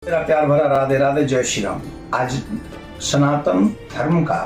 मेरा प्यार भरा राधे राधे, जय श्री राम। आज सनातन धर्म का,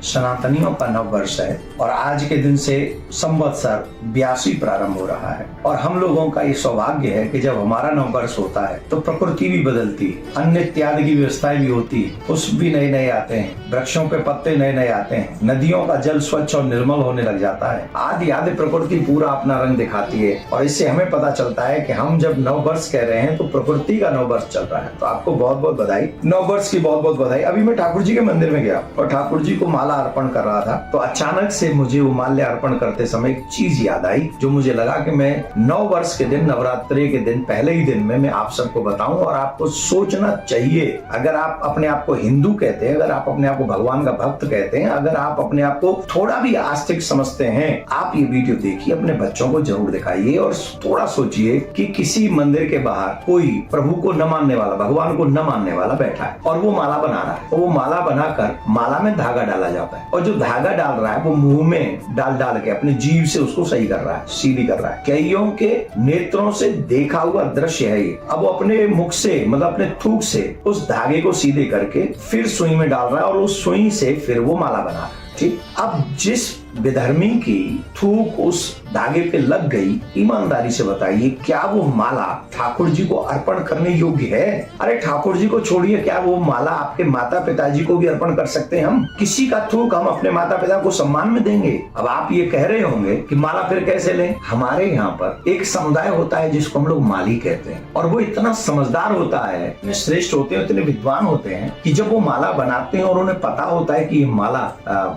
सनातनियों का नव वर्ष है और आज के दिन से संवत्सर 82 प्रारंभ हो रहा है। और हम लोगों का ये सौभाग्य है कि जब हमारा नव वर्ष होता है तो प्रकृति भी बदलती है, अन्य इत्यादि की व्यवस्थाएं भी होती है, पुष्प भी नए नए आते हैं, वृक्षों पे पत्ते नए नए आते हैं, नदियों का जल स्वच्छ और निर्मल होने लग जाता है। आदि आदि प्रकृति पूरा अपना रंग दिखाती है और इससे हमें पता चलता है कि हम जब नव वर्ष कह रहे हैं तो प्रकृति का नव वर्ष चल रहा है। तो आपको बहुत बहुत बधाई, नव वर्ष की बहुत बहुत बधाई। अभी मैं ठाकुर जी के मंदिर में गया और ठाकुर जी को माला अर्पण कर रहा था तो अचानक से मुझे वो माल्य अर्पण करते समय एक चीज याद आई जो मुझे लगा कि मैं नव वर्ष के दिन, नवरात्रि के दिन, पहले ही दिन में मैं आप सबको बताऊं। और आपको सोचना चाहिए, अगर आप अपने आप को हिंदू कहते हैं, अगर आप अपने आप को भगवान का भक्त कहते हैं, अगर आप अपने आप को थोड़ा भी आस्तिक समझते हैं, आप ये वीडियो देखिए, अपने बच्चों को जरूर दिखाइए और थोड़ा सोचिए कि किसी मंदिर के बाहर कोई प्रभु को न मानने वाला, भगवान को न मानने वाला बैठा है और वो माला बना रहा है। और वो माला बनाकर माला में धागा डाला जाता है और जो धागा डाल रहा है वो मुंह में डाल के अपने जीभ से उसको सही कर रहा है, सीधी कर रहा है। कईयों के नेत्रों से देखा हुआ दृश्य है ये। अब वो अपने मुख से, मतलब अपने थूक से उस धागे को सीधे करके फिर सुई में डाल रहा है और उस सुई से फिर वो माला बना रहा है। ठीक, अब जिस विधर्मी की थूक उस धागे पे लग गई, ईमानदारी से बताइए क्या वो माला ठाकुर जी को अर्पण करने योग्य है? अरे ठाकुर जी को छोड़िए, क्या वो माला आपके माता पिताजी को भी अर्पण कर सकते हैं हम? किसी का थूक हम अपने माता पिता को सम्मान में देंगे? अब आप ये कह रहे होंगे कि माला फिर कैसे लें? हमारे यहाँ पर एक समुदाय होता है जिसको हम लोग माली कहते हैं और वो इतना समझदार होता है, इतने श्रेष्ठ होते हैं, इतने विद्वान होते हैं कि जब वो माला बनाते हैं और उन्हें पता होता है कि ये माला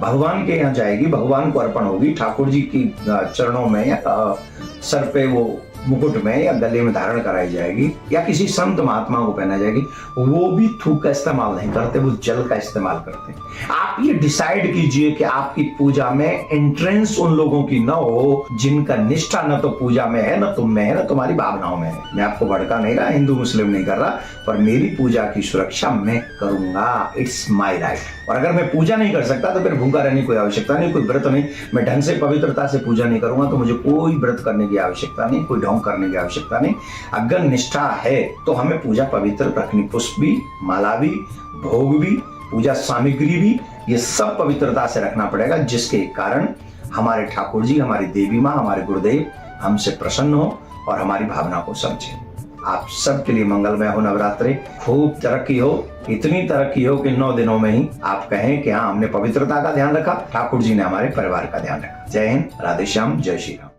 भगवान के यहाँ जाएगी, भगवान को अर्पण होगी, ठाकुर जी की चरणों में या सर पे वो मुकुट में या गले में धारण कराई जाएगी या किसी संत महात्मा को पहना जाएगी, वो भी थूक का इस्तेमाल नहीं करते, वो जल का इस्तेमाल करते हैं। आप ये डिसाइड कीजिए कि आपकी पूजा में एंट्रेंस उन लोगों की न हो जिनका निष्ठा न तो पूजा में है, न तुम में है, न तुम्हारी भावनाओं में है। मैं आपको भड़का नहीं रहा, हिंदू मुस्लिम नहीं कर रहा, पर मेरी पूजा की सुरक्षा मैं करूंगा, इट्स माई राइट। और अगर मैं पूजा नहीं कर सकता तो फिर भूखा रहने की कोई आवश्यकता नहीं, कोई व्रत नहीं, मैं ढंग से पवित्रता से पूजा नहीं करूंगा तो मुझे कोई व्रत करने की आवश्यकता नहीं, कोई ढोंग करने की आवश्यकता नहीं। अगर निष्ठा है तो हमें पूजा पवित्र रखनी, पुष्प भी, माला भी, भोग भी, पूजा सामग्री भी, ये सब पवित्रता से रखना पड़ेगा, जिसके कारण हमारे ठाकुर जी, हमारी देवी माँ, हमारे गुरुदेव हमसे प्रसन्न हो और हमारी भावना को समझे। आप सबके लिए मंगलमय हो नवरात्रि, खूब तरक्की हो, इतनी तरक्की हो कि 9 दिनों में ही आप कहें कि हाँ, हमने पवित्रता का ध्यान रखा, ठाकुर जी ने हमारे परिवार का ध्यान रखा। जय हिंद, राधे श्याम, जय श्री राम।